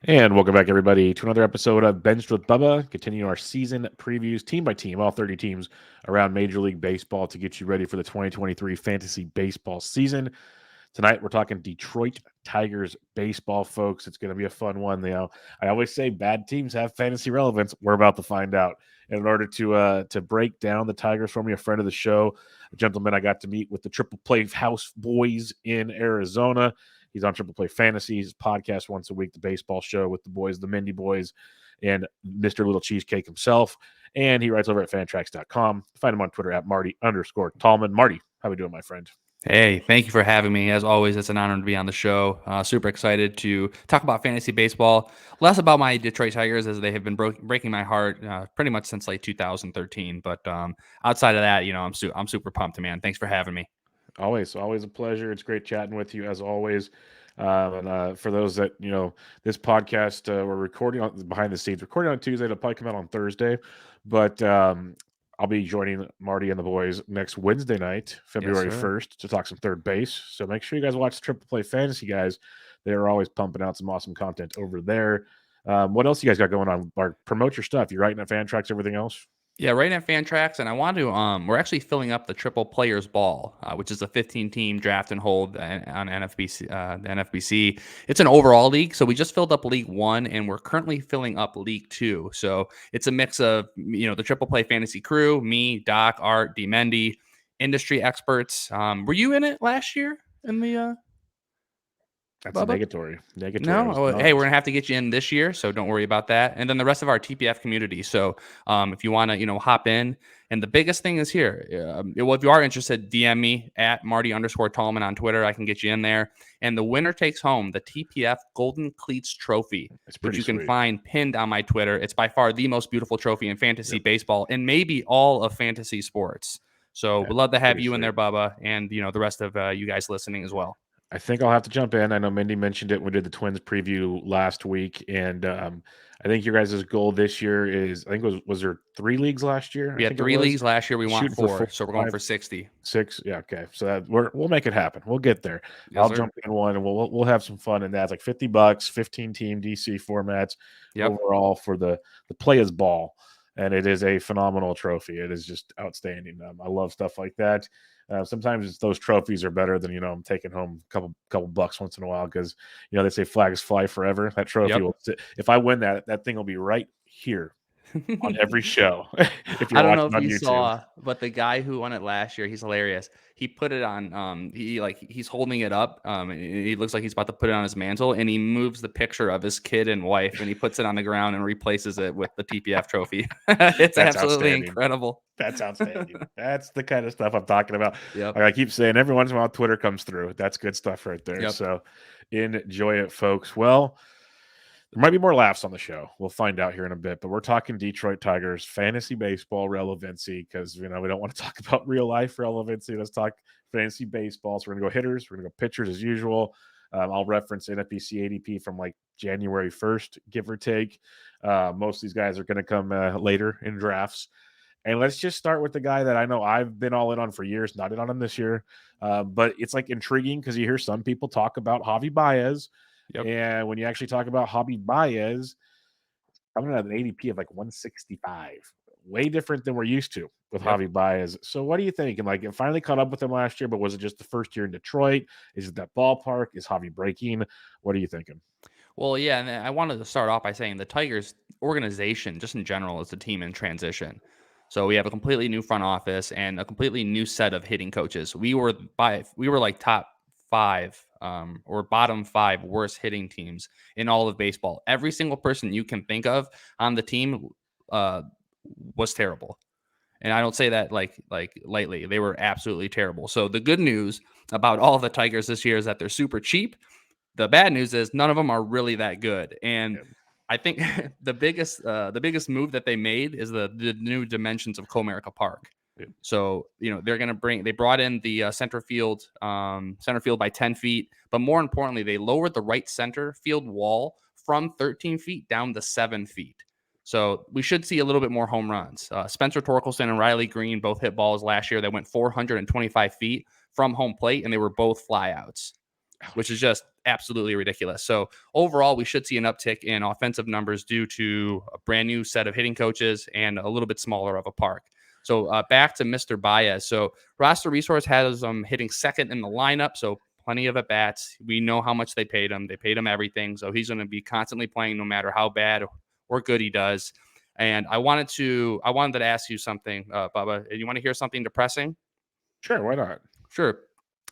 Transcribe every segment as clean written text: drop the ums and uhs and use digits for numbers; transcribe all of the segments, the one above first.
And welcome back, everybody, to another episode of Benched with Bubba, continuing our season previews, team by team, all 30 teams around Major League Baseball to get you ready for the 2023 fantasy baseball season. Tonight, we're talking Detroit Tigers baseball, folks. It's going to be a fun one. I always say bad teams have fantasy relevance. We're about to find out. And in order to break down the Tigers for me, a friend of the show, a gentleman I got to meet with the Triple Play House Boys in Arizona. He's on Triple Play Fantasy. His podcast once a week, the baseball show with the boys, the Mindy Boys, and Mr. Little Cheesecake himself. And he writes over at fantrax.com. Find him on Twitter at Marty_Tallman. Marty, how we doing, my friend? Hey, thank you for having me. As always, it's an honor to be on the show. Super excited to talk about fantasy baseball. Less about my Detroit Tigers, as they have been breaking my heart pretty much since like 2013. But outside of that, I'm super pumped, man. Thanks for having me. Always a pleasure. It's great chatting with you as always. And for those that this podcast we're recording on behind the scenes, recording on Tuesday. It'll probably come out on Thursday, but I'll be joining Marty and the boys next Wednesday night, February 1st, to talk some third base. So make sure you guys watch the Triple Play Fantasy guys. They are always pumping out some awesome content over there. What else you guys got going on? Mark, promote your stuff. You're writing at Fantrax, everything else? Yeah, right at Fantrax, and I want to. We're actually filling up the Triple Players Ball, which is a 15-team draft and hold on NFBC. The NFBC. It's an overall league, so we just filled up League One, and we're currently filling up League Two. So it's a mix of the Triple Play Fantasy crew, me, Doc, Art, D. Mendy, industry experts. Were you in it last year in the? That's Bubba? negatory. No. Hey, we're gonna have to get you in this year, so don't worry about that. And then the rest of our TPF community. So, if you want to, hop in. And the biggest thing is here. Well, if you are interested, DM me at Marty_Tallman on Twitter. I can get you in there. And the winner takes home the TPF Golden Cleats Trophy, which you can find pinned on my Twitter. It's by far the most beautiful trophy in fantasy baseball and maybe all of fantasy sports. So we'd love to have you in there, Bubba, and the rest of you guys listening as well. I think I'll have to jump in. I know Mindy mentioned it when we did the Twins preview last week, and I think your guys' goal this year is, I think was there 3 leagues last year? We had 3 leagues last year. We want 4, so we're going for 60. 6, yeah, okay. So we'll make it happen. We'll get there. Yes, I'll sir. jump in one, and we'll have some fun in that. It's like $50, 15-team DC formats overall for the Players Ball, and it is a phenomenal trophy. It is just outstanding. I love stuff like that. Sometimes those trophies are better than I'm taking home a couple bucks once in a while because they say flags fly forever. That trophy will sit, if I win that thing will be right here on every show. If you're I don't know if on you YouTube. saw, but the guy who won it last year, he's hilarious. He put it on. He's holding it up. He looks like he's about to put it on his mantle, and he moves the picture of his kid and wife, and he puts it on the ground and replaces it with the TPF trophy. It's absolutely incredible. That's outstanding. That's the kind of stuff I'm talking about. Yep. Like I keep saying, every once in a while Twitter comes through. That's good stuff right there. Yep. So enjoy it, folks. Well, there might be more laughs on the show. We'll find out here in a bit, but we're talking Detroit Tigers fantasy baseball relevancy because we don't want to talk about real life relevancy. Let's talk fantasy baseball. So we're gonna go hitters. We're gonna go pitchers as usual. I'll reference NFBC ADP from like January 1st, give or take. Most of these guys are going to come later in drafts. And let's just start with the guy that I know I've been all in on for years, not in on him this year. But it's like intriguing because you hear some people talk about Javy Baez. Yep. And when you actually talk about Javy Baez, I'm going to have an ADP of like 165. Way different than we're used to with Javy Baez. So what do you think? And like, it finally caught up with him last year, but was it just the first year in Detroit? Is it that ballpark? Is Javy breaking? What are you thinking? Well, yeah, and I wanted to start off by saying the Tigers organization, just in general, is a team in transition. So we have a completely new front office and a completely new set of hitting coaches. We were like top 5 or bottom 5 worst hitting teams in all of baseball. Every single person you can think of on the team was terrible. And I don't say that like lightly. They were absolutely terrible. So the good news about all of the Tigers this year is that they're super cheap. The bad news is none of them are really that good. And I think the biggest move that they made is the new dimensions of Comerica Park. So, they brought in the center field by 10 feet, but more importantly, they lowered the right center field wall from 13 feet down to 7 feet. So we should see a little bit more home runs. Spencer Torkelson and Riley Greene both hit balls last year that went 425 feet from home plate, and they were both flyouts. which is just absolutely ridiculous. So overall, we should see an uptick in offensive numbers due to a brand new set of hitting coaches and a little bit smaller of a park. So back to Mr. Baez. So roster resource has him hitting second in the lineup. So plenty of at bats. We know how much they paid him. They paid him everything. So he's going to be constantly playing no matter how bad or good he does. And I wanted to ask you something, Bubba. You want to hear something depressing? Sure, why not? Sure.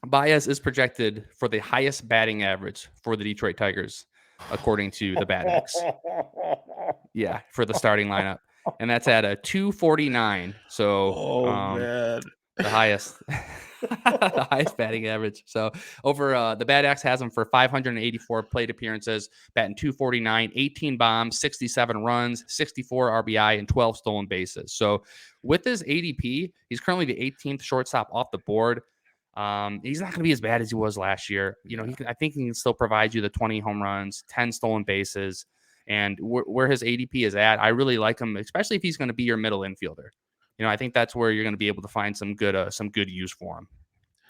Baez is projected for the highest batting average for the Detroit Tigers, according to the Bat X. Yeah, for the starting lineup. And that's at a 249. So Man. the highest the highest batting average. So over the Bad Axe has him for 584 plate appearances, batting 249, 18 bombs, 67 runs, 64 RBI, and 12 stolen bases. So with his ADP, he's currently the 18th shortstop off the board. He's not going to be as bad as he was last year. I think he can still provide you the 20 home runs, 10 stolen bases, and where his ADP is at, I really like him, especially if he's going to be your middle infielder. I think that's where you're going to be able to find some good use for him.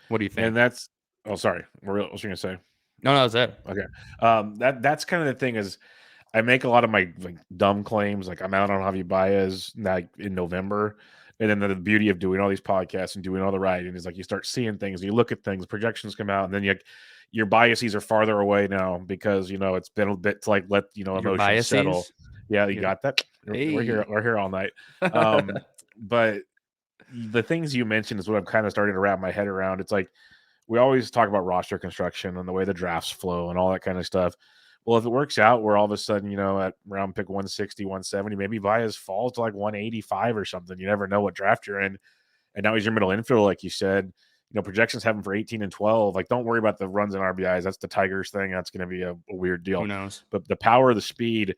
What do you think? And that's sorry. What was you gonna say? No, that's it. Okay. That's kind of the thing is I make a lot of my dumb claims, like I'm out on Javy Baez in November. And then the beauty of doing all these podcasts and doing all the writing is like you start seeing things, you look at things, projections come out, and then your biases are farther away now because it's been a bit to let Your emotions biases? settle. Yeah, you Yeah. got that. Hey. We're here all night. But the things you mentioned is what I'm kind of starting to wrap my head around. It's like we always talk about roster construction and the way the drafts flow and all that kind of stuff. Well, if it works out where all of a sudden, at round pick 160, 170, maybe Baez falls to like 185 or something. You never know what draft you're in. And now he's your middle infielder, like you said. Projections have him for 18 and 12. Like, don't worry about the runs and RBIs. That's the Tigers thing. That's going to be a weird deal. Who knows? But the power, the speed,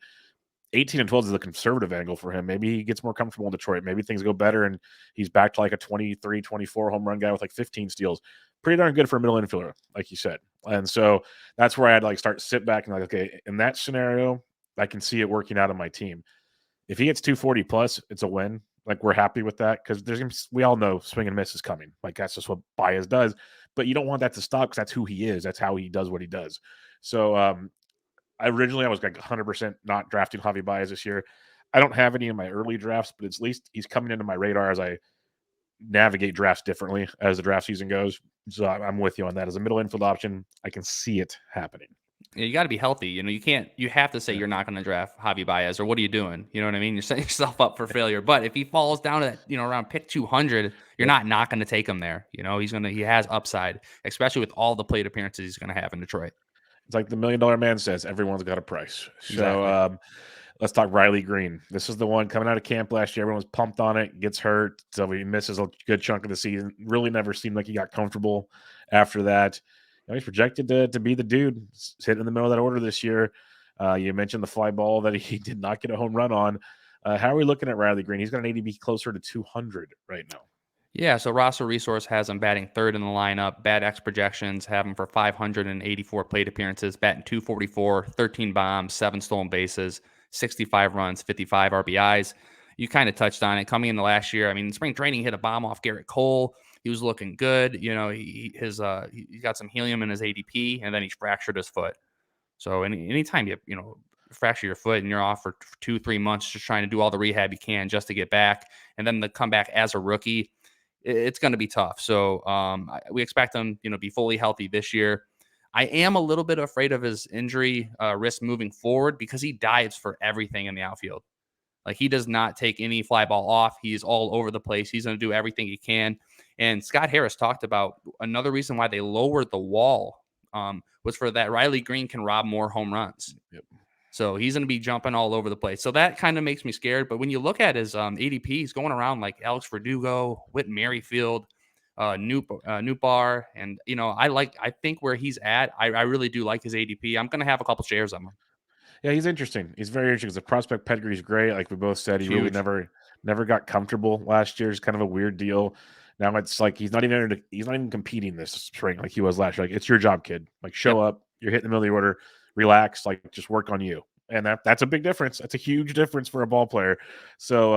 18 and 12 is the conservative angle for him. Maybe he gets more comfortable in Detroit. Maybe things go better and he's back to like a 23, 24 home run guy with like 15 steals. Pretty darn good for a middle infielder, like you said. And so that's where I'd start sit back and okay, in that scenario, I can see it working out on my team. If he gets 240 plus, it's a win. Like we're happy with that because we all know swing and miss is coming. Like that's just what Baez does. But you don't want that to stop because that's who he is. That's how he does what he does. So I was like 100% not drafting Javy Baez this year. I don't have any in my early drafts, but at least he's coming into my radar as I navigate drafts differently as the draft season goes. So I'm with you on that. As a middle infield option, I can see it happening. You got to be healthy. You have to say you're not going to draft Javy Baez, or what are you doing? You know what I mean? You're setting yourself up for failure. But if he falls down at, around pick 200, you're not going to take him there. He has upside, especially with all the plate appearances he's going to have in Detroit. It's like the $1 Million Man says, everyone's got a price. Exactly. So let's talk Riley Greene. This is the one coming out of camp last year. Everyone was pumped on it, gets hurt. So he misses a good chunk of the season. Really never seemed like he got comfortable after that. He's projected to be the dude hitting in the middle of that order this year. You mentioned the fly ball that he did not get a home run on. How are we looking at Riley Greene? He's got an ADP closer to 200 right now. Yeah, so Roster Resource has him batting third in the lineup. Bad X projections have him for 584 plate appearances, batting 244, 13 bombs, 7 stolen bases, 65 runs, 55 RBIs. You kind of touched on it. Coming in the last year, I mean, spring training hit a bomb off Garrett Cole. He was looking good. He got some helium in his ADP, and then he fractured his foot. So anytime you fracture your foot and you're off for 2-3 months just trying to do all the rehab you can just to get back, and then to come back as a rookie, it's going to be tough. So we expect him, to be fully healthy this year. I am a little bit afraid of his injury risk moving forward because he dives for everything in the outfield. Like he does not take any fly ball off. He's all over the place. He's going to do everything he can. And Scott Harris talked about another reason why they lowered the wall was for that Riley Greene can rob more home runs. Yep. So he's going to be jumping all over the place. So that kind of makes me scared. But when you look at his ADP, he's going around like Alex Verdugo, Whit Merrifield, Newbar. And, I think where he's at, I really do like his ADP. I'm going to have a couple shares of him. Yeah, he's interesting. He's very interesting because the prospect pedigree is great. Like we both said, he really never got comfortable last year. It's kind of a weird deal. Now it's like he's not even competing this spring like he was last year. Like it's your job, kid. Like show up. You're hitting the middle of the order. Relax. Like just work on you. And that's a big difference. That's a huge difference for a ball player. So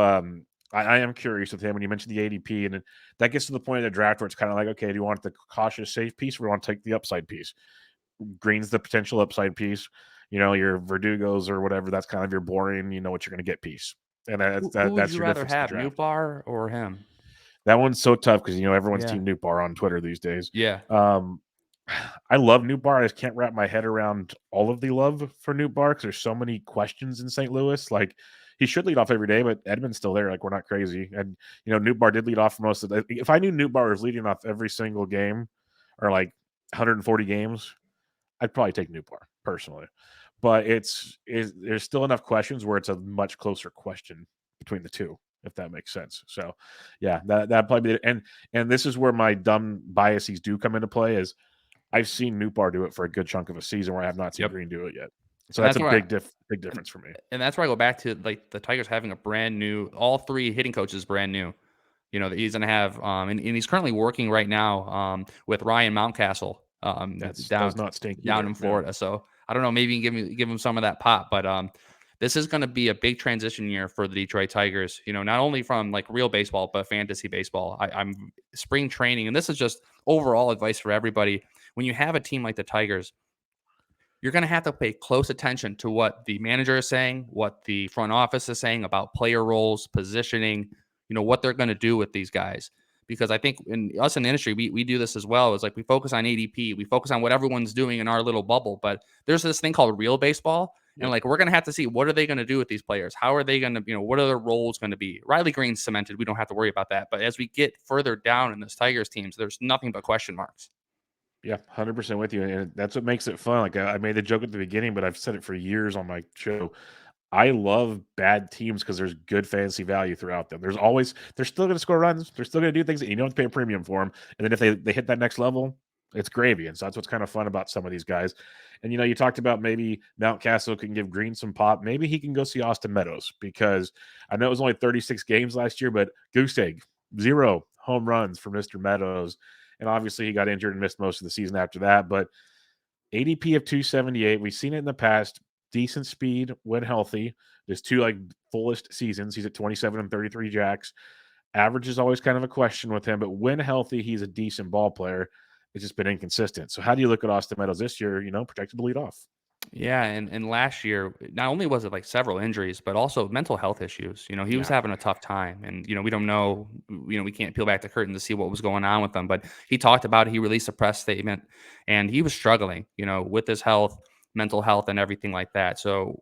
I am curious with him. When you mentioned the ADP, and that gets to the point of the draft where it's kind of like, okay, do you want the cautious, safe piece, or do you want to take the upside piece? Greene's the potential upside piece. Your Verdugos or whatever, that's kind of your boring, you know what you're going to get piece. And Who would that's you your rather difference in the have, draft. Nootbaar or him? That one's so tough because, everyone's Yeah. Team Newt Bar on Twitter these days. Yeah. I love Newt Bar. I just can't wrap my head around all of the love for Newt Bar because there's so many questions in St. Louis. Like, he should lead off every day, but Edmund's still there. Like, we're not crazy. And, Newt Bar did lead off for most of the. If I knew Newt Bar was leading off every single game or like 140 games, I'd probably take Newt Bar personally. But there's still enough questions where it's a much closer question between the two, if that makes sense. So, yeah, that probably be it. And this is where my dumb biases do come into play. Is I've seen Newt Bar do it for a good chunk of a season where I have not seen Yep. Greene do it yet. So And that's that's a where big difference for me. and that's where I go back to, like, the Tigers having a brand new, all 3 hitting coaches brand new. That he's going to have, and he's currently working right now with Ryan Mountcastle That down does not stink down either. in No. Florida. So I don't know, maybe you can give him some of that pop, but this is going to be a big transition year for the Detroit Tigers. Not only from like real baseball, but fantasy baseball. I'm spring training, and this is just overall advice for everybody. When you have a team like the Tigers, you're going to have to pay close attention to what the manager is saying, what the front office is saying about player roles, positioning, what they're going to do with these guys. Because I think in the industry, we do this as well. It's like we focus on ADP, we focus on what everyone's doing in our little bubble. But there's this thing called real baseball. And Yep. like, we're going to have to see, what are they going to do with these players? How are they going to, what are their roles going to be? Riley Greene's cemented. We don't have to worry about that. But as we get further down in this Tigers teams, there's nothing but question marks. Yeah, 100% with you, and that's what makes it fun. Like, I made the joke at the beginning, but I've said it for years on my show. I love bad teams because there's good fantasy value throughout them. They're still going to score runs. They're still going to do things that you don't have to pay a premium for them. And then if they hit that next level, it's gravy. And so that's what's kind of fun about some of these guys. And, you talked about maybe Mountcastle can give Greene some pop. Maybe he can go see Austin Meadows because I know it was only 36 games last year, but goose egg, 0 home runs for Mr. Meadows. And obviously he got injured and missed most of the season after that. But ADP of 278, we've seen it in the past. Decent speed when healthy. There's 2 like fullest seasons. He's at 27 and 33 jacks. Average is always kind of a question with him, but when healthy, he's a decent ball player. It's just been inconsistent. So how do you look at Austin Meadows this year? Protected to lead off. Yeah, and last year, not only was it like several injuries, but also mental health issues. He was Yeah. having a tough time, and we don't know. We can't peel back the curtain to see what was going on with him. But he talked about it. He released a press statement, and he was struggling, with his health, mental health, and everything like that. So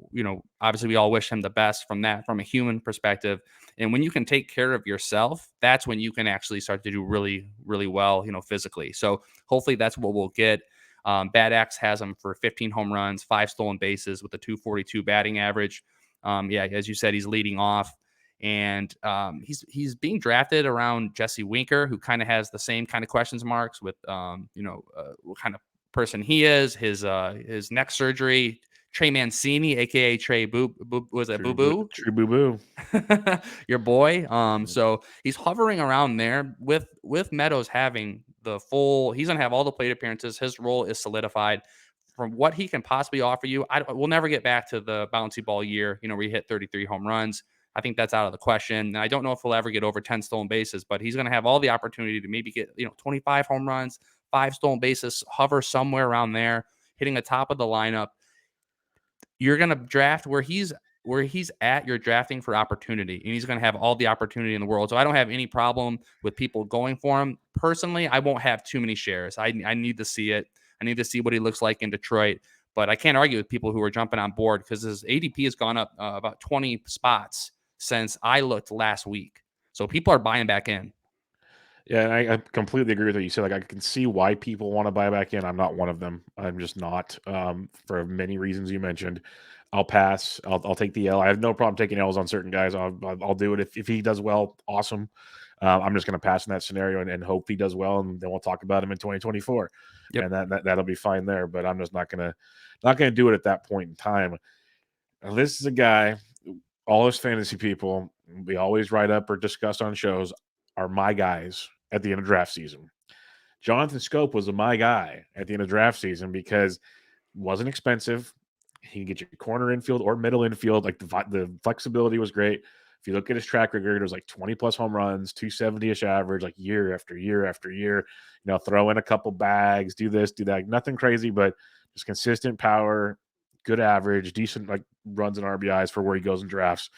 obviously, we all wish him the best from a human perspective. And when you can take care of yourself, that's when you can actually start to do really, really well, physically. So hopefully, that's what we'll get. Bad Axe has him for 15 home runs, 5 stolen bases with a 242 batting average. Yeah, as you said, he's leading off, and he's being drafted around Jesse Winker, who kind of has the same kind of questions marks with what kind of person he is, his neck surgery. Trey Mancini, aka Trey Boo, was it Boo Boo? True boo boo. Your boy. So he's hovering around there with Meadows having the full. He's gonna have all the plate appearances. His role is solidified. From what he can possibly offer you, we'll never get back to the bouncy ball year. Where he hit 33 home runs. I think that's out of the question. And I don't know if he'll ever get over 10 stolen bases, but he's going to have all the opportunity to maybe get 25 home runs, 5 stolen bases, hover somewhere around there, hitting the top of the lineup. You're going to draft where he's at. You're drafting for opportunity, and he's going to have all the opportunity in the world. So I don't have any problem with people going for him. Personally, I won't have too many shares. I need to see it. I need to see what he looks like in Detroit. But I can't argue with people who are jumping on board because his ADP has gone up about 20 spots since I looked last week. So people are buying back in. Yeah, and I completely agree with what you said. Like, I can see why people want to buy back in. I'm not one of them. I'm just not. For many reasons you mentioned, I'll pass. I'll take the L. I have no problem taking L's on certain guys. I'll do it if he does well. Awesome. I'm just going to pass in that scenario and hope he does well, and then we'll talk about him in 2024, Yep. and that'll be fine there. But I'm just not gonna do it at that point in time. Now, this is a guy. All his fantasy people we always write up or discuss on shows are my guys at the end of draft season. Jonathan Schoop was my guy at the end of draft season because it wasn't expensive. He can get you corner infield or middle infield. Like, the flexibility was great. If you look at his track record, it was like 20 plus home runs, 270-ish average, like year after year after year. Throw in a couple bags, do this, do that. Nothing crazy, but Just consistent power, good average, decent like runs and RBIs for where he goes in drafts.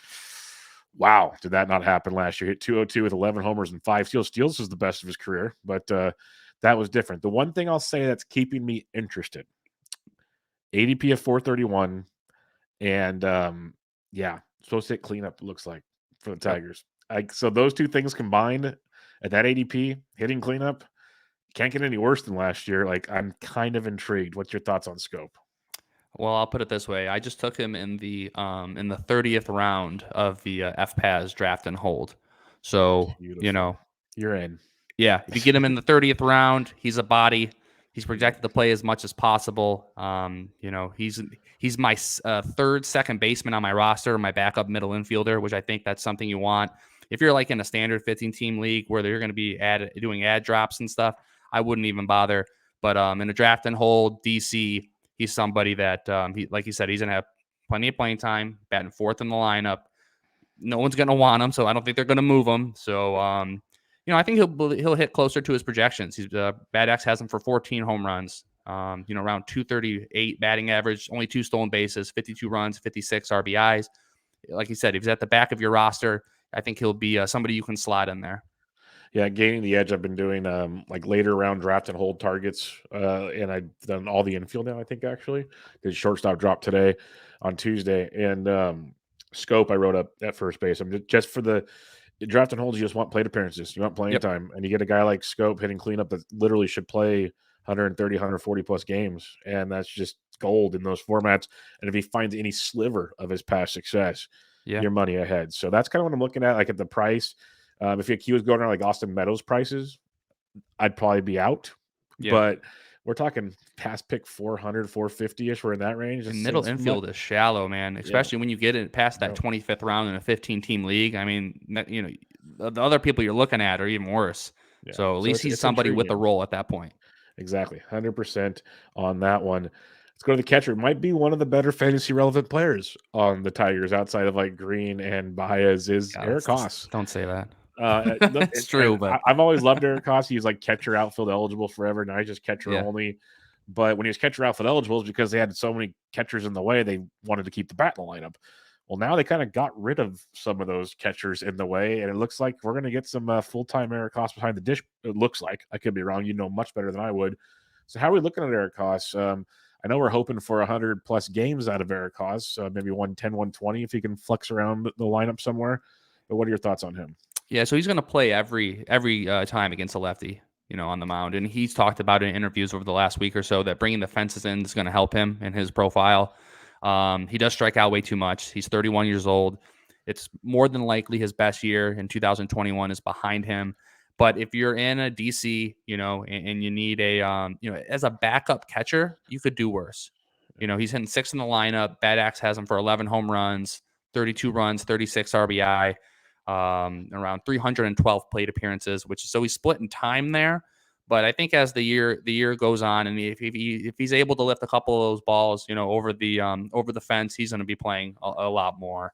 Wow, did that not happen last year? Hit 202 with 11 homers and 5 steals. Steals was the best of his career, but that was different. The one thing I'll say that's keeping me interested, ADP of 431, and yeah, supposed to hit cleanup, it looks like, for the Tigers. So those two things combined at that ADP, hitting cleanup, can't get any worse than last year. Like, I'm kind of intrigued. What's your thoughts on Schoop? Well, I'll put it this way: I just took him in the 30th round of the FPAS draft and hold. So Beautiful. You're in. yeah, if you get him in the 30th round, he's a body. He's projected to play as much as possible. He's my third second baseman on my roster, my backup middle infielder, which I think that's something you want. If you're like in a standard 15-team league where they're going to be doing ad drops and stuff, I wouldn't even bother. But in a draft and hold DC, he's somebody that like you said, he's going to have plenty of playing time, batting fourth in the lineup. No one's going to want him, so I don't think they're going to move him. So I think he'll hit closer to his projections. He's Bad X has him for 14 home runs. Around 238 batting average, only 2 stolen bases, 52 runs, 56 RBIs. Like you said, if he's at the back of your roster, I think he'll be somebody you can slot in there. Yeah, gaining the edge. I've been doing like later round draft and hold targets, and I've done all the infield now. I think actually did shortstop drop today on Tuesday, and Schoop I wrote up at first base. I'm just for the draft and holds. You just want plate appearances. You want playing time, and you get a guy like Schoop hitting cleanup that literally should play 130, 140 plus games, and that's just gold in those formats. And if he finds any sliver of his past success, you're money ahead. So that's kind of what I'm looking at, like at the price. If he was going around like Austin Meadows prices, I'd probably be out. Yeah. But we're talking past pick 400, 450-ish. We're in that range. And middle infield is shallow, man, especially when you get it past that 25th round in a 15-team league. I mean, the other people you're looking at are even worse. Yeah. So at least he's somebody with a role at that point. Exactly. 100% on that one. Let's go to the catcher. Might be one of the better fantasy relevant players on the Tigers outside of like Greene and Baez is Eric Haas. Don't say that. It's true, but I've always loved Eric Haas. He's like catcher outfield eligible forever. Now he's just catcher only. But when he was catcher outfield eligible, it's because they had so many catchers in the way, they wanted to keep the bat in the lineup. Well, now they kind of got rid of some of those catchers in the way, and it looks like we're going to get some full-time Eric Haas behind the dish. It looks like. I could be wrong. You know much better than I would. So how are we looking at Eric Haas? I know we're hoping for 100-plus games out of Eric Haas, maybe 110, 120 if he can flex around the lineup somewhere. But what are your thoughts on him? Yeah, so he's going to play every time against a lefty, on the mound. And he's talked about in interviews over the last week or so that bringing the fences in is going to help him in his profile. He does strike out way too much. He's 31 years old. It's more than likely his best year in 2021 is behind him. But if you're in a DC, and you need a, as a backup catcher, you could do worse. He's hitting 6 in the lineup. Bad Axe has him for 11 home runs, 32 runs, 36 RBI. Around 312 plate appearances, so he's split in time there. But I think as the year goes on, and if he's able to lift a couple of those balls, over the fence, he's going to be playing a lot more.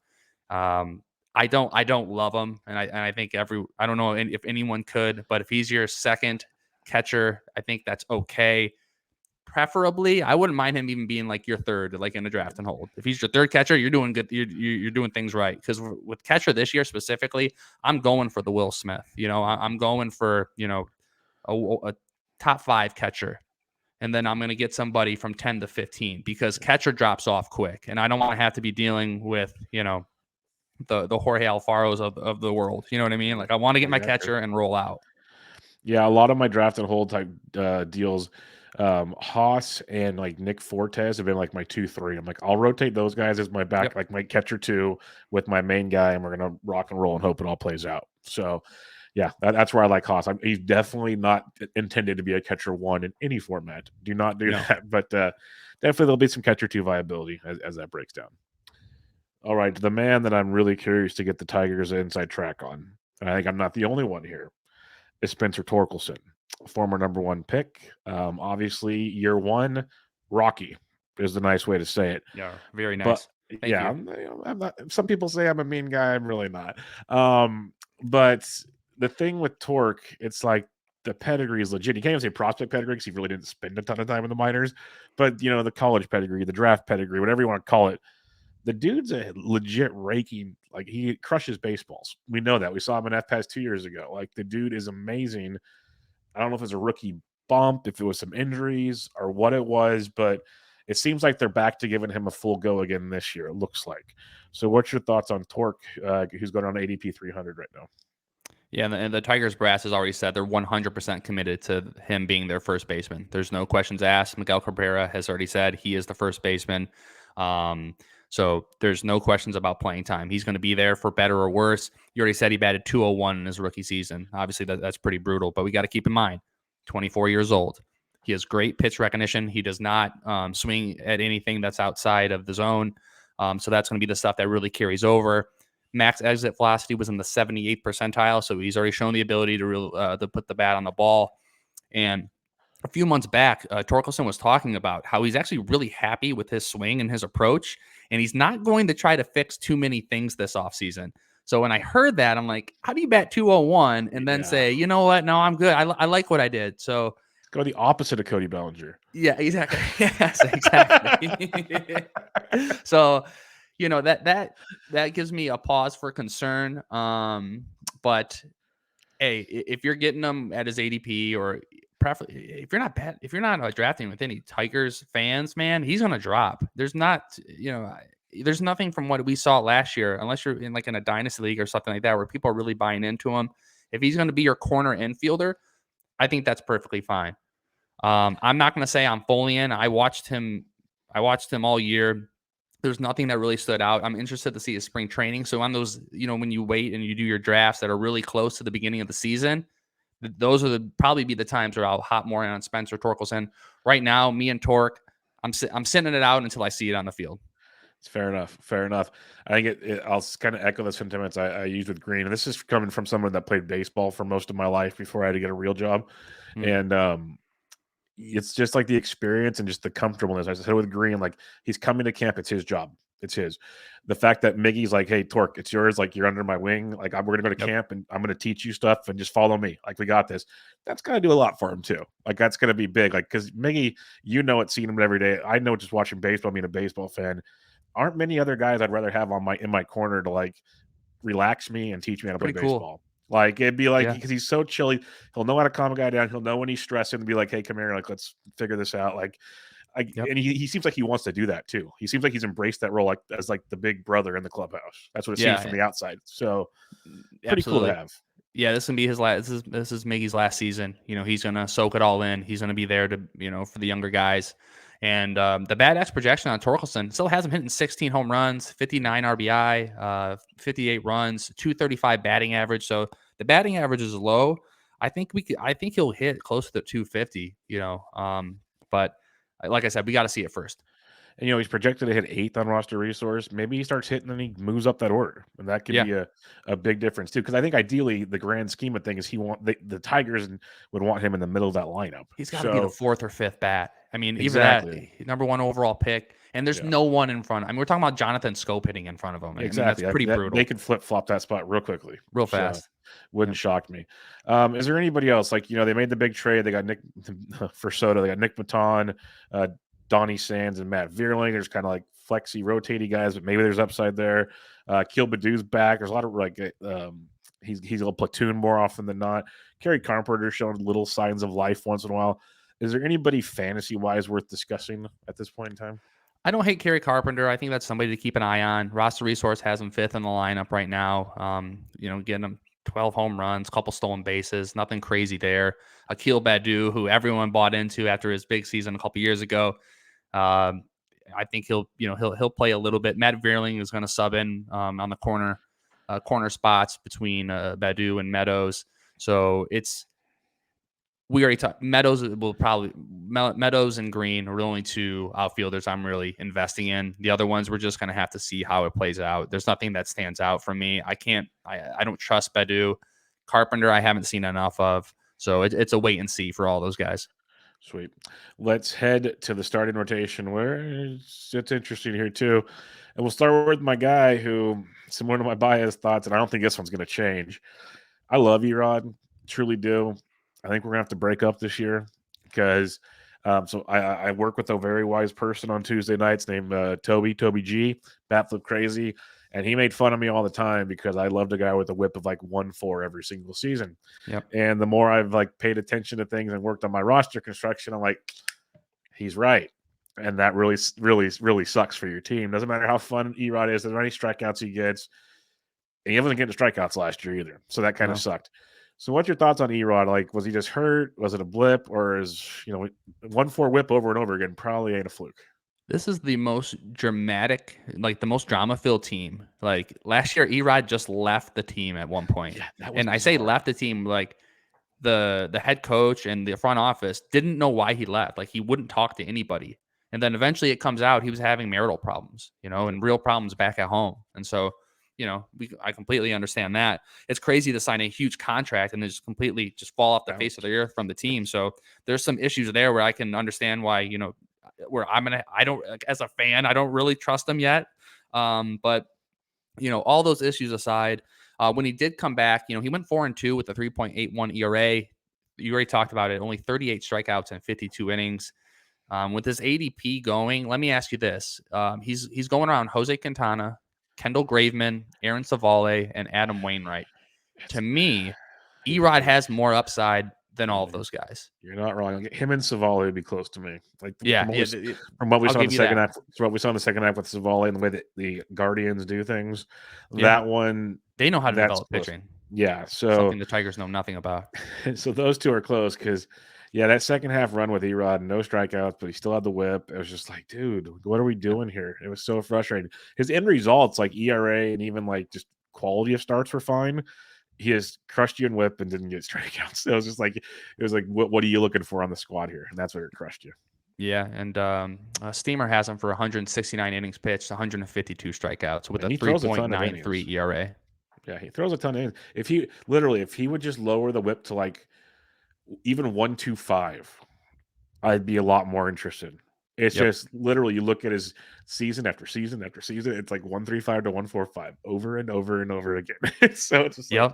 I don't love him, and I think I don't know if anyone could, but if he's your second catcher, I think that's okay. Preferably, I wouldn't mind him even being like your third, like in a draft and hold. If he's your third catcher, you're doing good. You're doing things right. Because with catcher this year specifically, I'm going for the Will Smith. I'm going for a top 5 catcher, and then I'm going to get somebody from 10 to 15 because catcher drops off quick, and I don't want to have to be dealing with the Jorge Alfaros of the world. You know what I mean? Like I want to get my catcher and roll out. Yeah, a lot of my draft and hold type deals. Haas and like Nick Fortes have been like my 2-3. I'm like, I'll rotate those guys as my back, like my catcher 2 with my main guy, and we're gonna rock and roll and hope it all plays out. So, yeah, that's where I like Haas. He's definitely not intended to be a catcher 1 in any format. Do not do that. But definitely there'll be some catcher 2 viability as that breaks down. All right, the man that I'm really curious to get the Tigers inside track on, and I think I'm not the only one here, is Spencer Torkelson. Former number 1 pick. Obviously, year 1, Rocky is the nice way to say it. Yeah, very nice. But, I'm not. Some people say I'm a mean guy. I'm really not. But the thing with Torque, it's like the pedigree is legit. You can't even say prospect pedigree because he really didn't spend a ton of time in the minors, but the college pedigree, the draft pedigree, whatever you want to call it. The dude's a legit raking. Like, he crushes baseballs. We know that. We saw him in FPAS 2 years ago. Like, the dude is amazing. I don't know if it was a rookie bump, if it was some injuries or what it was, but it seems like they're back to giving him a full go again this year, it looks like. So what's your thoughts on Torque, who's going on ADP 300 right now? Yeah, and the Tigers brass has already said they're 100% committed to him being their first baseman. There's no questions asked. Miguel Cabrera has already said he is the first baseman. So there's no questions about playing time. He's going to be there for better or worse. You already said he batted 201 in his rookie season. Obviously, that's pretty brutal, but we got to keep in mind, 24 years old. He has great pitch recognition. He does not swing at anything that's outside of the zone. So that's going to be the stuff that really carries over. Max exit velocity was in the 78th percentile, so he's already shown the ability to put the bat on the ball. And a few months back, Torkelson was talking about how he's actually really happy with his swing and his approach, and he's not going to try to fix too many things this offseason. So when I heard that, I'm like, how do you bat 201 and then say, you know what? No, I'm good. I like what I did. So go the opposite of Cody Bellinger. Yeah, exactly. Yes, exactly. So, that gives me a pause for concern. But hey, if you're getting him at his ADP, or preferably if you're not drafting with any Tigers fans, man, he's gonna drop. There's nothing from what we saw last year, unless you're in a dynasty league or something like that, where people are really buying into him. If he's going to be your corner infielder, I think that's perfectly fine. I'm not going to say I'm fully in. I watched him all year. There's nothing that really stood out. I'm interested to see his spring training. So on those, when you wait and you do your drafts that are really close to the beginning of the season, those are probably be the times where I'll hop more in on Spencer Torkelson. Right now, me and Torque, I'm sending it out until I see it on the field. It's fair enough. Fair enough. I think I'll kind of echo the sentiments I use with Greene. And this is coming from someone that played baseball for most of my life before I had to get a real job. And it's just like the experience and just the comfortableness. I said with Greene, like, he's coming to camp. It's his job. It's his. The fact that Miggy's like, hey, Torque, it's yours. Like, you're under my wing. Like, we're going to go to camp and I'm going to teach you stuff and just follow me. Like, we got this. That's going to do a lot for him too. Like, that's going to be big. Like, because Miggy, it, seeing him every day. I know just watching baseball, being a baseball fan, aren't many other guys I'd rather have in my corner to like relax me and teach me how to play baseball. Cool. Like, it'd be like, because he's so chilly, he'll know how to calm a guy down. He'll know when he's stressing and be like, hey, come here. Like, let's figure this out. Like, and he seems like he wants to do that too. He seems like he's embraced that role, like, as like the big brother in the clubhouse. That's what it seems from the outside. So pretty cool to have. Yeah, this can be his last. This is Miggy's last season. He's gonna soak it all in. He's gonna be there to for the younger guys. And the bad X projection on Torkelson still has him hitting 16 home runs, 59 RBI, 58 runs, 235 batting average. So the batting average is low. I think he'll hit close to 250. But like I said, we got to see it first. And he's projected to hit 8th on roster resource. Maybe he starts hitting and he moves up that order, and that could be a big difference too. Because I think ideally, the grand scheme of things, the Tigers would want him in the middle of that lineup. He's got to be the 4th or 5th bat. I mean, even that number 1 overall pick, and there's no one in front. I mean, we're talking about Jonathan Schoop hitting in front of him. Exactly, I mean, that's pretty brutal. They could flip flop that spot real quickly, real fast. Wouldn't shock me. Is there anybody else? Like, they made the big trade. They got Nick for Soto. They got Nick Baton, Donnie Sands, and Matt Vierling. There's kind of like flexy, rotating guys, but maybe there's upside there. Keel Badou's back. There's a lot of like he's a platoon more often than not. Kerry Carpenter showing little signs of life once in a while. Is there anybody fantasy wise worth discussing at this point in time? I don't hate Kerry Carpenter. I think that's somebody to keep an eye on. Roster Resource has him 5th in the lineup right now. Getting him 12 home runs, couple stolen bases, nothing crazy there. Akil Baddoo, who everyone bought into after his big season a couple years ago. I think he'll play a little bit. Matt Vierling is going to sub in on the corner spots between Baddoo and Meadows. So we already talked. Meadows and Greene are the only 2 outfielders I'm really investing in. The other ones, we're just going to have to see how it plays out. There's nothing that stands out for me. I don't trust Baddoo. Carpenter, I haven't seen enough of. So it's a wait and see for all those guys. Sweet. Let's head to the starting rotation, where it's interesting here too. And we'll start with my guy who, similar to my bias thoughts, and I don't think this one's going to change. I love Erod, truly do. I think we're gonna have to break up this year because so I work with a very wise person on Tuesday nights named Toby G, Batflip Crazy, and he made fun of me all the time because I loved a guy with a whip of like 1.4 every single season. Yep. And the more I've like paid attention to things and worked on my roster construction, I'm like, he's right. And that really sucks for your team. Doesn't matter how fun Erod is, doesn't matter how many strikeouts he gets. And he wasn't getting strikeouts last year either. So that kind of No. sucked. So what's your thoughts on Erod? Like, was he just hurt? Was it a blip? Or is, 1.4 whip over and over again probably ain't a fluke. This is the most dramatic, like the most drama-filled team. Like last year, Erod just left the team at one point. Yeah, that was And I say bizarre. left the team, like the head coach and the front office didn't know why he left. Like he wouldn't talk to anybody. And then eventually it comes out he was having marital problems, and real problems back at home. And so, I completely understand that. It's crazy to sign a huge contract and then just completely just fall off the face of the earth from the team. So there's some issues there where I can understand why, where I don't, like, as a fan, I don't really trust him yet. But all those issues aside, when he did come back, he went 4-2 with a 3.81 ERA. You already talked about it. Only 38 strikeouts and 52 innings. With his ADP going, let me ask you this: he's going around Jose Quintana, Kendall Graveman, Aaron Savale, and Adam Wainwright. To me, Erod has more upside than all of those guys. You're not wrong. Him and Savale would be close to me. Like Yeah, from what we I'll saw in give the you second that. half, what we saw in the second half with Savale and the way that the Guardians do things, Yeah. that one They know how to that's develop close. pitching. Yeah, so Something the Tigers know nothing about. so those two are close because, yeah, that second half run with Erod, no strikeouts, but he still had the whip. It was just like, dude, what are we doing here? It was so frustrating. His end results, like ERA and even like just quality of starts, were fine. He has crushed you in whip and didn't get strikeouts. It was just like, what are you looking for on the squad here? And that's where it crushed you. Yeah, and Steamer has him for 169 innings pitched, 152 strikeouts with And a he throws a ton of innings. 3.93 ERA. Yeah, he throws a ton of innings. If he would just lower the whip to like even 1.25, I'd be a lot more interested. It's just literally you look at his season after season after season, it's like 1.35 to 1.45 over and over and over again. So it's just like,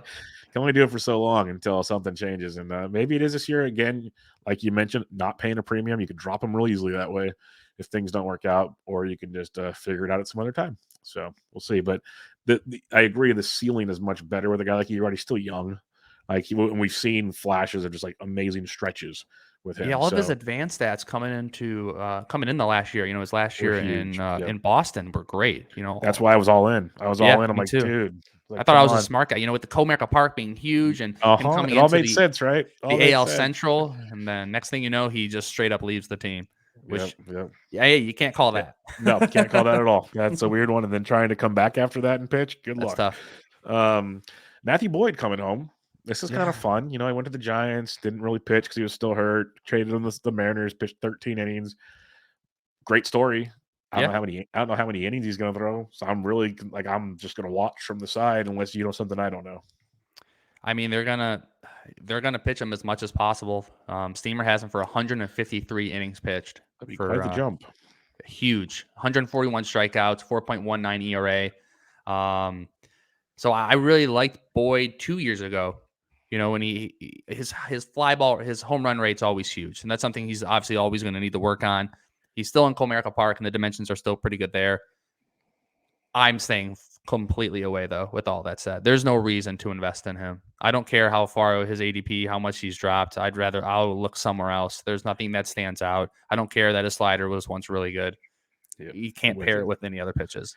can only do it for so long until something changes. And maybe it is this year again, like you mentioned, not paying a premium. You could drop them real easily that way if things don't work out, or you can just figure it out at some other time. So we'll see. But I agree, the ceiling is much better with a guy like Erod. He's still young. And we've seen flashes of just like amazing stretches with him. Yeah, all of his advanced stats coming in the last year. His last year in Boston were great. That's why I was all in. I'm like, too. dude. I thought I was a smart guy. With the Comerica Park being huge and him coming it all into made sense, right? The AL Central, and then next thing you know, he just straight up leaves the team. Which, yeah, you can't call that. No, can't call that at all. That's a weird one. And then trying to come back after that and pitch, good luck. That's tough. Matthew Boyd coming home. This is kind of fun. He went to the Giants, didn't really pitch because he was still hurt. Traded on the Mariners, pitched 13 innings. Great story. I don't know how many innings he's going to throw. So I'm really I'm just going to watch from the side unless you know something I don't know. I mean, they're gonna pitch him as much as possible. Steamer has him for 153 innings pitched. That'd be quite the jump. Huge. 141 strikeouts, 4.19 ERA. So I really liked Boyd 2 years ago. When his fly ball, his home run rate's always huge, and that's something he's obviously always going to need to work on. He's still in Comerica Park, and the dimensions are still pretty good there. I'm staying completely away, though, with all that said. There's no reason to invest in him. I don't care how far his ADP, how much he's dropped. I'll look somewhere else. There's nothing that stands out. I don't care that his slider was once really good. You can't pair it with any other pitches.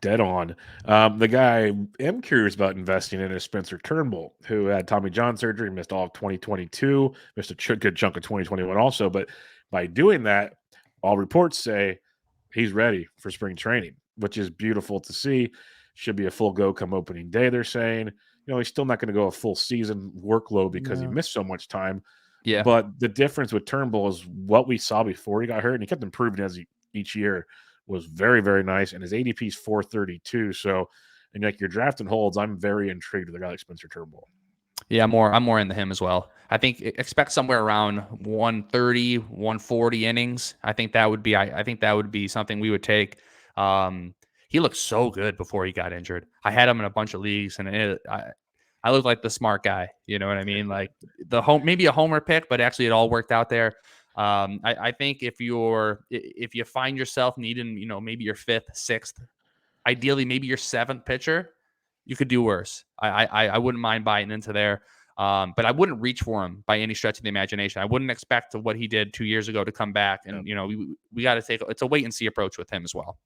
Dead on. The guy I'm curious about investing in is Spencer Turnbull, who had Tommy John surgery, missed all of 2022, missed a good chunk of 2021 also. But by doing that, all reports say he's ready for spring training, which is beautiful to see. Should be a full go come opening day, they're saying. He's still not going to go a full season workload because he missed so much time. Yeah. But the difference with Turnbull is what we saw before he got hurt, and he kept improving each year, was very, very nice. And his ADP is 432. So, and like your draft and holds, I'm very intrigued with a guy like Spencer Turnbull. Yeah, I'm more into him as well. I think expect somewhere around 130, 140 innings. I think that would be something we would take. He looked so good before he got injured. I had him in a bunch of leagues, and I look like the smart guy. You know what I mean? Like maybe a homer pick, but actually it all worked out there. I think if you find yourself needing, maybe your fifth, sixth, ideally maybe your seventh pitcher, you could do worse. I wouldn't mind biting into there. But I wouldn't reach for him by any stretch of the imagination. I wouldn't expect what he did 2 years ago to come back. And, we got to it's a wait and see approach with him as well.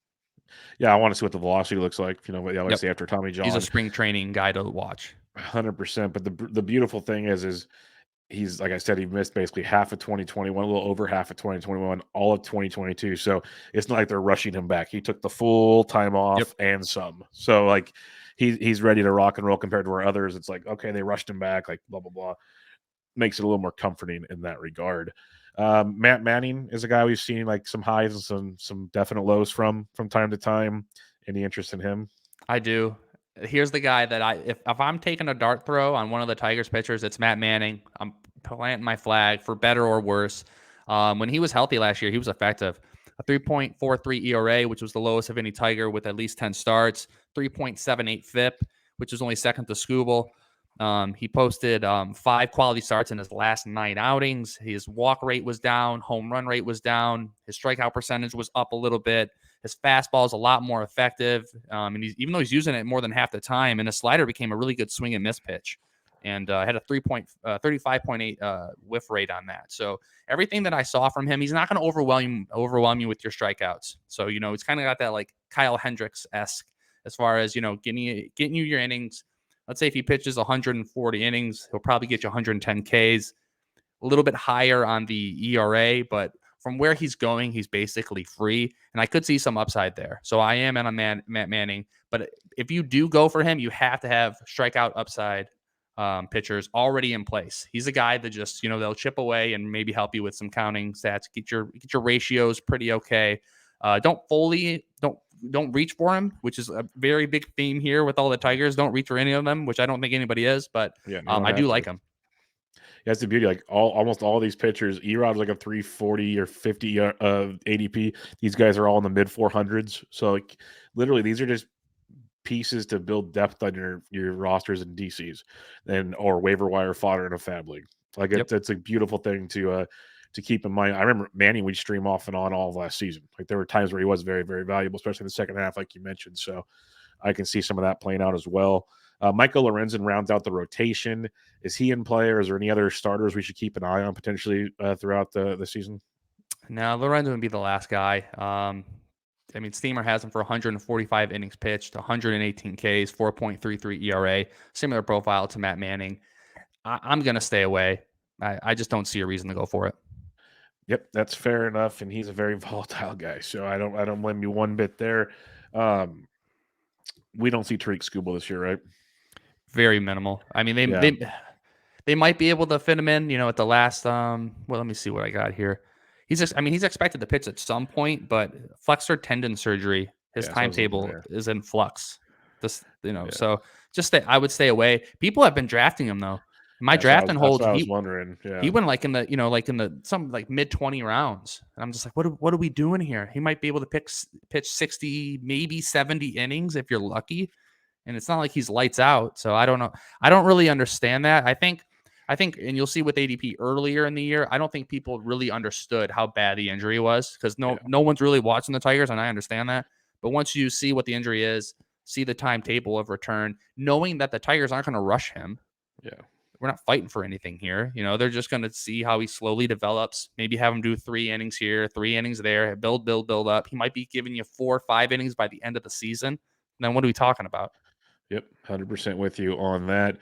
Yeah, I want to see what the velocity looks like. What they always say after Tommy John. He's a spring training guy to watch. 100%. But the beautiful thing is he's, like I said, he missed basically half of 2021, a little over half of 2021, all of 2022. So it's not like they're rushing him back. He took the full time off and some. So like he's ready to rock and roll compared to where others, it's like, okay, they rushed him back, like blah, blah, blah. Makes it a little more comforting in that regard. Matt Manning is a guy we've seen like some highs and some definite lows from time to time. Any interest in him? I do. Here's the guy that if I'm taking a dart throw on one of the Tigers pitchers, it's Matt Manning. I'm planting my flag for better or worse. When he was healthy last year, he was effective. A 3.43 ERA, which was the lowest of any Tiger with at least 10 starts. 3.78 FIP, which is only second to Scooble. He posted 5 quality starts in his last 9 outings. His walk rate was down. Home run rate was down. His strikeout percentage was up a little bit. His fastball is a lot more effective. And even though he's using it more than half the time, and his slider became a really good swing and miss pitch. And had a 35.8 whiff rate on that. So everything that I saw from him, he's not going to overwhelm you with your strikeouts. So, it's kind of got that like Kyle Hendricks-esque as far as, getting you your innings. Let's say if he pitches 140 innings, he'll probably get you 110 Ks, a little bit higher on the ERA, but from where he's going, he's basically free. And I could see some upside there. So I am on Matt Manning. But if you do go for him, you have to have strikeout upside pitchers already in place. He's a guy that just, they'll chip away and maybe help you with some counting stats, get your ratios pretty okay. Don't reach for him, which is a very big theme here with all the Tigers. Don't reach for any of them, which I don't think anybody is, but I do like him. Yeah, that's the beauty. Like almost all these pitchers, Erod's like a 340 or 50 ADP. These guys are all in the mid 400s. So like literally, these are just pieces to build depth on your rosters and DCs, or waiver wire fodder in a fab league. Like it's a beautiful thing to keep in mind. I remember Manning would stream off and on all of last season. Like there were times where he was very, very valuable, especially in the second half, like you mentioned. So I can see some of that playing out as well. Michael Lorenzen rounds out the rotation. Is he in play, or is there any other starters we should keep an eye on potentially throughout the season? No, Lorenzen would be the last guy. Steamer has him for 145 innings pitched, 118 Ks, 4.33 ERA, similar profile to Matt Manning. I'm going to stay away. I just don't see a reason to go for it. Yep, that's fair enough, and he's a very volatile guy, so I don't blame you one bit there. We don't see Tariq Skubal this year, right? Very minimal. I mean, they might be able to fit him in, at the last. Well, let me see what I got here. He's expected to pitch at some point, but flexor tendon surgery, his timetable is in flux. So I would stay away. People have been drafting him though. My drafting holds. I was wondering. Yeah. He went like in the some like mid 20 rounds, and I'm just like, what are we doing here? He might be able to pitch 60, maybe 70 innings if you're lucky, and it's not like he's lights out. So I don't know. I don't really understand that. I think, and you'll see with ADP earlier in the year, I don't think people really understood how bad the injury was because no one's really watching the Tigers, and I understand that. But once you see what the injury is, see the timetable of return, knowing that the Tigers aren't going to rush him. Yeah. We're not fighting for anything here. They're just going to see how he slowly develops, maybe have him do 3 innings here, 3 innings there, build up. He might be giving you 4 or 5 innings by the end of the season. And then what are we talking about? Yep, 100% with you on that.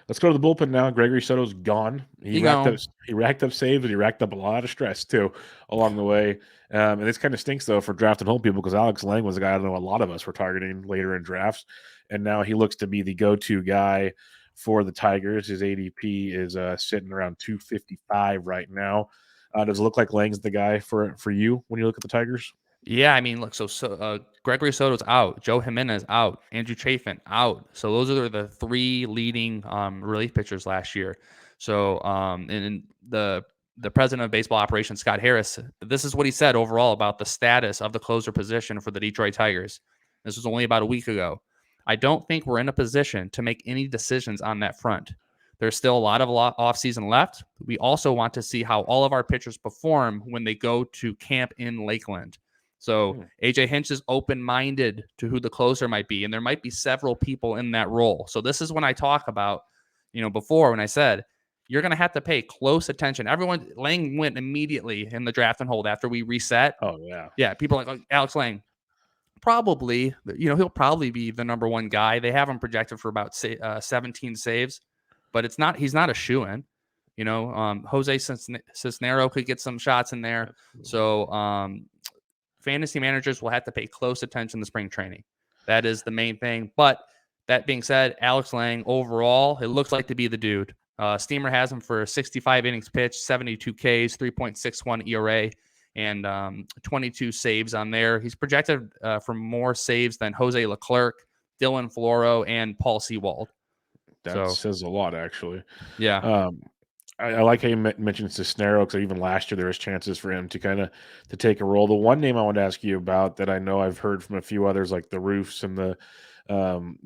Let's go to the bullpen now. Gregory Soto's gone. He racked up saves, and he racked up a lot of stress too along the way. And this kind of stinks though for drafting home people because Alex Lang was a guy I know a lot of us were targeting later in drafts, and now he looks to be the go-to guy for the Tigers. His ADP is sitting around 255 right now. Does it look like Lang's the guy for you when you look at the Tigers? Yeah, I mean, look, so Gregory Soto's out, Joe Jimenez out, Andrew Chafin out. So those are the 3 leading relief pitchers last year. So and the president of baseball operations, Scott Harris, this is what he said overall about the status of the closer position for the Detroit Tigers. This was only about a week ago. I don't think we're in a position to make any decisions on that front. There's still a lot of offseason left. We also want to see how all of our pitchers perform when they go to camp in Lakeland. So AJ Hinch is open-minded to who the closer might be, and there might be several people in that role. So this is when I talk about, before when I said you're going to have to pay close attention. Lang went immediately in the draft and hold after we reset. Oh, yeah. Yeah, people are like, oh, Alex Lang, probably, he'll probably be the number one guy. They have him projected for about 17 saves, but he's not a shoo-in. Jose Cisnero could get some shots in there. So fantasy managers will have to pay close attention to spring training. That is the main thing. But that being said, Alex Lang overall, it looks like to be the dude. Steamer has him for 65 innings pitched, 72 Ks, 3.61 ERA, and 22 saves on there. He's projected for more saves than Jose Leclerc, Dylan Floro, and Paul Sewald. That says a lot, actually. Yeah. I like how you mentioned Cisnero, because even last year there was chances for him to take a role. The one name I want to ask you about that I know I've heard from a few others, like the Roofs and the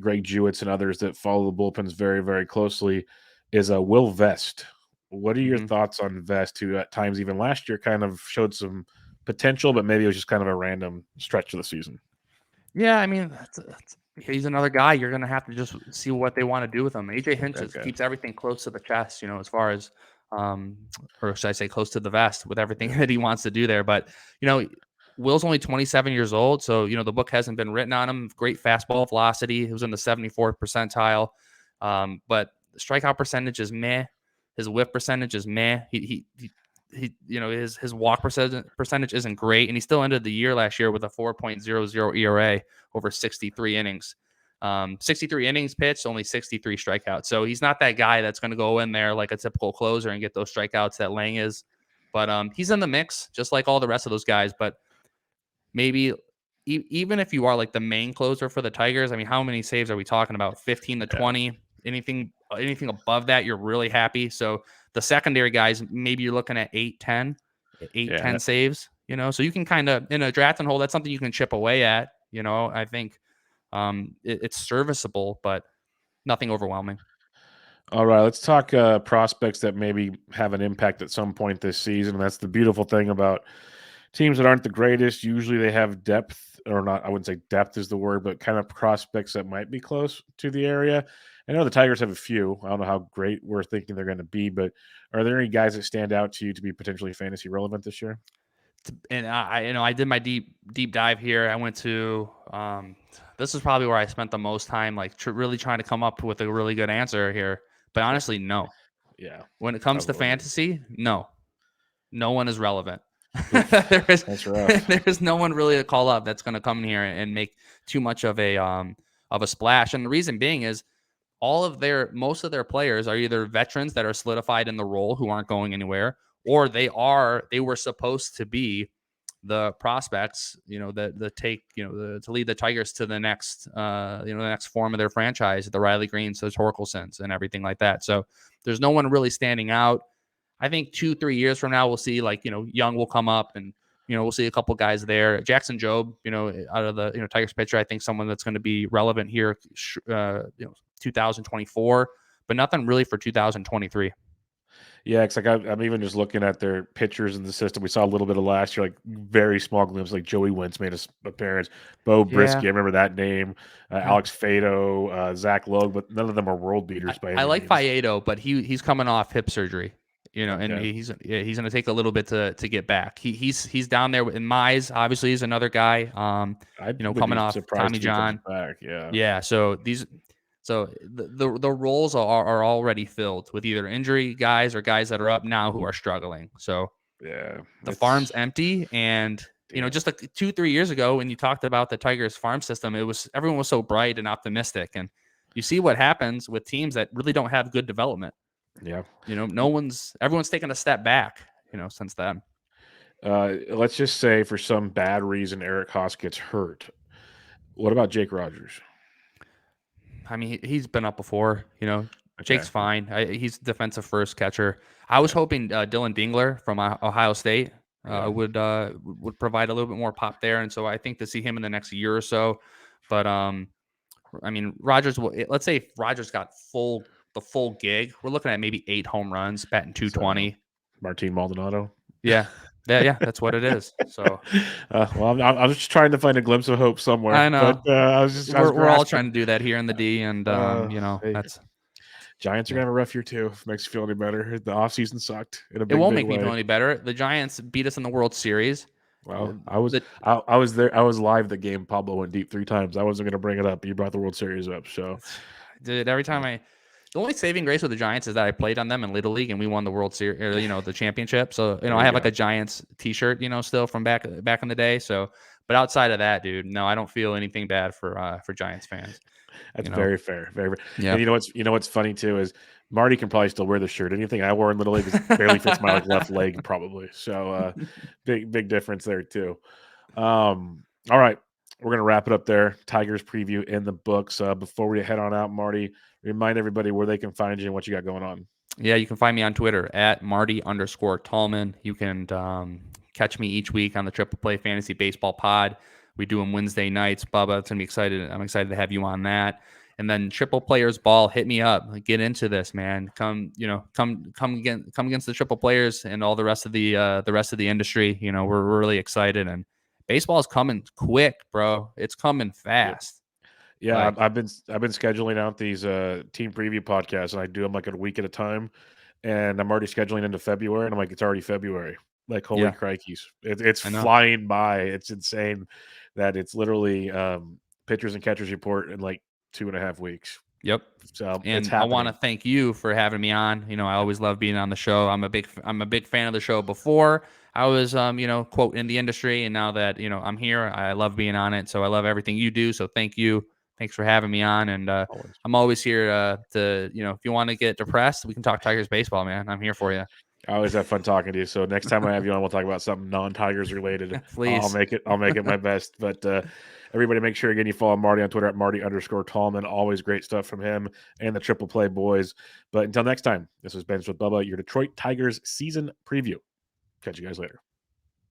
Greg Jewitts and others that follow the bullpens very, very closely, is Will Vest. What are your thoughts on Vest, who at times even last year kind of showed some potential, but maybe it was just kind of a random stretch of the season? Yeah, I mean, he's another guy. You're going to have to just see what they want to do with him. AJ Hinch keeps everything close to the chest, as far as, or should I say close to the vest with everything that he wants to do there. But, Will's only 27 years old. So, the book hasn't been written on him. Great fastball velocity. He was in the 74th percentile. But the strikeout percentage is meh. His whiff percentage is meh. His walk percentage isn't great, and he still ended the year last year with a 4.00 ERA over 63 innings. 63 innings pitched, only 63 strikeouts. So he's not that guy that's going to go in there like a typical closer and get those strikeouts that Lang is. But he's in the mix, just like all the rest of those guys. But maybe even if you are like the main closer for the Tigers, I mean, how many saves are we talking about? 15 to 20? Anything above that, you're really happy. So the secondary guys, maybe you're looking at 10 saves, so you can kind of, in a draft and hold, that's something you can chip away at. I think it's serviceable, but nothing overwhelming. All right, let's talk prospects that maybe have an impact at some point this season. And that's the beautiful thing about teams that aren't the greatest. Usually they have depth, or not, I wouldn't say depth is the word, but kind of prospects that might be close to the area. I know the Tigers have a few. I don't know how great we're thinking they're going to be, but are there any guys that stand out to you to be potentially fantasy relevant this year? And I did my deep dive here. I went to this is probably where I spent the most time, like really trying to come up with a really good answer here. But honestly, no. Yeah. When it comes to fantasy, no one is relevant. That's rough. There's no one really to call up that's going to come in here and make too much of a splash. And the reason being is most of their players are either veterans that are solidified in the role who aren't going anywhere, or they were supposed to be the prospects, to lead the Tigers to the next, the next form of their franchise, the Riley Greenes, the Torkelsons, and everything like that. So there's no one really standing out. I think 2-3 years from now, we'll see Young will come up, and we'll see a couple guys there. Jackson Jobe, out of the Tigers pitcher, I think someone that's going to be relevant here, 2024, but nothing really for 2023. Yeah, it's like I'm even just looking at their pitchers in the system. We saw a little bit of last year, like very small glimpses, like Joey Wentz made his appearance. Bo Brisky, I remember that name. Alex Faedo, Zach Logue, but none of them are world beaters by any means. I like Faedo, but he's coming off hip surgery, and he's going to take a little bit to get back. He's down there in Mize. Obviously, he's another guy. Coming off Tommy John. Back. Yeah. So the roles are already filled with either injury guys or guys that are up now who are struggling. So the farm's empty, and just like 2-3 years ago when you talked about the Tigers farm system, everyone was so bright and optimistic, and you see what happens with teams that really don't have good development. Yeah. Everyone's taken a step back, since then. Let's just say for some bad reason Eric Haas gets hurt. What about Jake Rogers? I mean, he's been up before, Jake's fine. He's defensive first catcher. I was hoping Dylan Dingler from Ohio State would provide a little bit more pop there. And so I think to see him in the next year or so, but I mean, Rodgers will. Let's say if Rodgers got the full gig, we're looking at maybe 8 home runs, batting So, 220. Martin Maldonado. Yeah, yeah, that's what it is. So, well, I was just trying to find a glimpse of hope somewhere, I know but I was we're all grasping. trying to do that here in the D, and Hey, that's Giants are yeah. gonna have a rough year too. If it makes you feel any better, the offseason sucked in a It big, won't big make me way. feel any better. The Giants beat us in the World Series. Well, The I was there. I was live the game. Pablo went deep 3 times. I wasn't gonna bring it up. You brought the World Series up, so Dude, every time the only saving grace with the Giants is that I played on them in Little League and we won the World Series, or, the championship. So, there I you have go. like a Giants t-shirt, still from back in the day. So, but outside of that, dude, no, I don't feel anything bad for Giants fans. That's very fair. Very, very. Yeah. And you know what's funny too is Marty can probably still wear the shirt. Anything I wore in Little League barely fits my left leg, probably. So big difference there too. All right. We're going to wrap it up there. Tigers preview in the books. Before we head on out, Marty, remind everybody where they can find you and what you got going on. Yeah, you can find me on Twitter at Marty_Tallman. You can catch me each week on the Triple Play Fantasy Baseball Pod. We do them Wednesday nights. Bubba, it's gonna be excited. I'm excited to have you on that. And then Triple Players Ball, hit me up. Get into this, man. Come against the Triple Players and all the rest of the industry. We're really excited, and baseball is coming quick, bro. It's coming fast. Yeah, I've been scheduling out these team preview podcasts, and I do them like a week at a time. And I'm already scheduling into February, and I'm like, it's already February. Like, holy crikeys, it's flying by. It's insane that it's literally pitchers and catchers report in like 2.5 weeks. Yep. So and it's happening. I want to thank you for having me on. I always love being on the show. I'm a big fan of the show. Before I was, quote, in the industry, and now that I'm here, I love being on it. So I love everything you do. So thank you. Thanks for having me on. And I'm always here to, if you want to get depressed, we can talk Tigers baseball, man. I'm here for you. I always have fun talking to you. So next time I have you on, we'll talk about something non-Tigers related. Please. I'll make it my best. But everybody, make sure again you follow Marty on Twitter at Marty_Tallman. Always great stuff from him and the Triple Play boys. But until next time, this was Ben's with Bubba, your Detroit Tigers season preview. Catch you guys later.